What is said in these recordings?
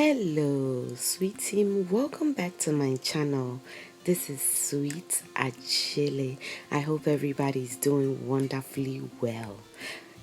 Hello sweet team, welcome back to my channel. This is Sweet Achille. I hope everybody's doing wonderfully well.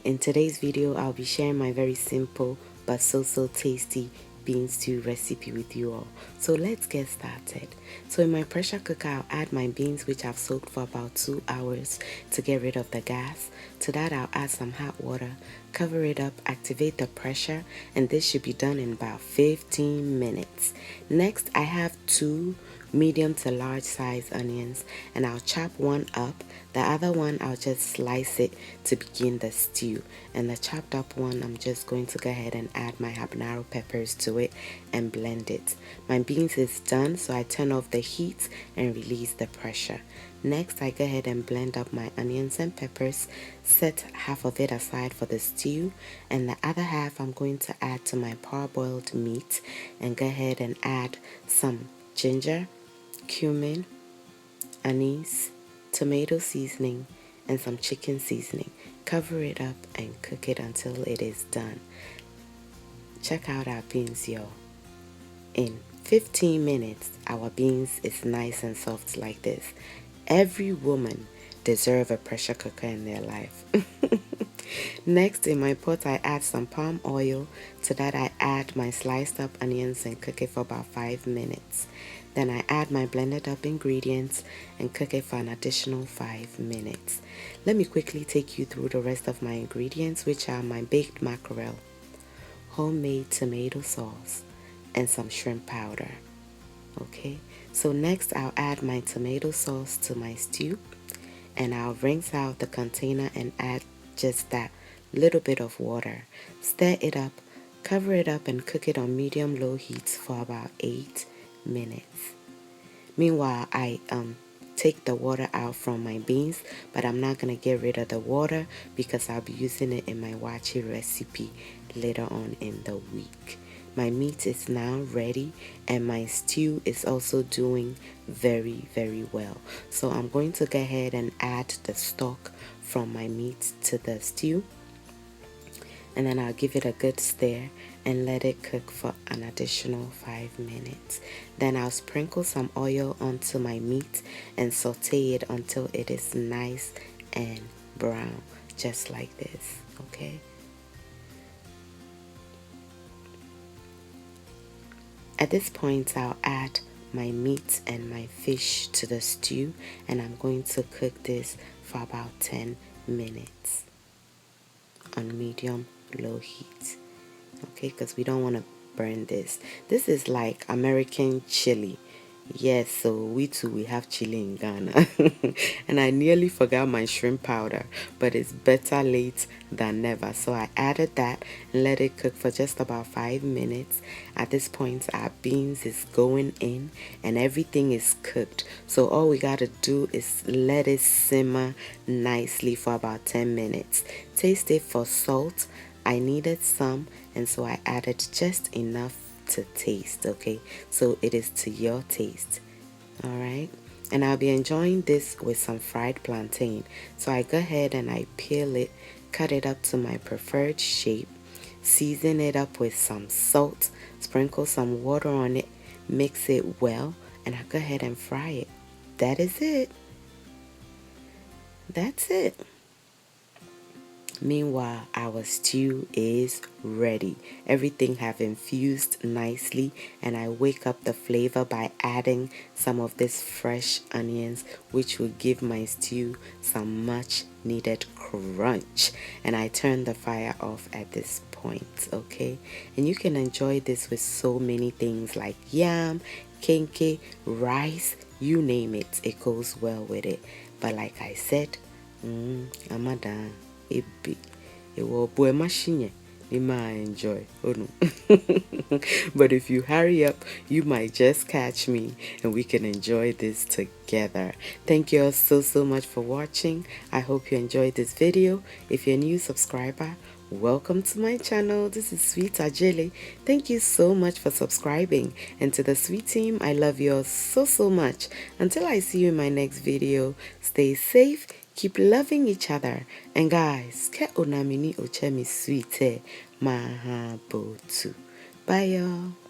In today's video I'll be sharing my very simple but so tasty bean stew recipe with you all. So let's get started. So in my pressure cooker I'll add my beans, which I've soaked for about 2 hours to get rid of the gas. To that I'll add some hot water, cover it up, activate the pressure, and this should be done in about 15 minutes. Next I have 2 medium to large size onions, and I'll chop one up. The other one I'll just slice it to begin the stew, and the chopped up one I'm just going to go ahead and add my habanero peppers to it and blend it. My beans is done, so I turn off the heat and release the pressure. Next I go ahead and blend up my onions and peppers, set half of it aside for the stew, and the other half I'm going to add to my parboiled meat, and go ahead and add some ginger, cumin, anise, tomato seasoning, and some chicken seasoning. Cover it up and cook it until it is done. Check out our beans, y'all. In 15 minutes, our beans is nice and soft like this. Every woman deserves a pressure cooker in their life. Next, in my pot, I add some palm oil. To that, I add my sliced up onions and cook it for about 5 minutes. Then I add my blended up ingredients and cook it for an additional 5 minutes. Let me quickly take you through the rest of my ingredients, which are my baked mackerel, homemade tomato sauce, and some shrimp powder. Okay, so next I'll add my tomato sauce to my stew, and I'll rinse out the container and add just that little bit of water. Stir it up, cover it up, and cook it on medium-low heat for about 8 minutes. Meanwhile, I take the water out from my beans, but I'm not going to get rid of the water because I'll be using it in my wachi recipe later on in the week. My meat is now ready, and my stew is also doing very well. So I'm going to go ahead and add the stock from my meat to the stew, and then I'll give it a good stir and let it cook for an additional 5 minutes. Then I'll sprinkle some oil onto my meat and saute it until it is nice and brown, just like this. Okay. At this point, I'll add my meat and my fish to the stew, and I'm going to cook this for about 10 minutes on medium-low heat. Okay, because we don't want to burn this. This is like American chili. Yes, so we have chili in Ghana. And I nearly forgot my shrimp powder, but it's better late than never. So I added that and let it cook for just about 5 minutes. At this point, our beans is going in and everything is cooked. So all we got to do is let it simmer nicely for about 10 minutes. Taste it for salt. I needed some, and so I added just enough to taste. Okay, so it is to your taste. All right, and I'll be enjoying this with some fried plantain. So I go ahead and I peel it, cut it up to my preferred shape, season it up with some salt, sprinkle some water on it, mix it well, and I go ahead and fry it. That is it. That's it. Meanwhile, our stew is ready. Everything have infused nicely, and I wake up the flavor by adding some of this fresh onions, which will give my stew some much needed crunch. And I turn the fire off at this point. Okay, and you can enjoy this with so many things like yam, kenke, rice, you name it, it goes well with it. But like I said, I'm done. It will be a machine you might enjoy. Oh no. But if you hurry up, you might just catch me and we can enjoy this together. Thank you all so much for watching. I hope you enjoyed this video. If you're a new subscriber, welcome to my channel. This is Sweet Ajele. Thank you so much for subscribing, and to the sweet team, I love you all so much. Until I see you in my next video, stay safe, keep loving each other, and guys, ke onamini ochemi sweet mahabotu. Bye y'all.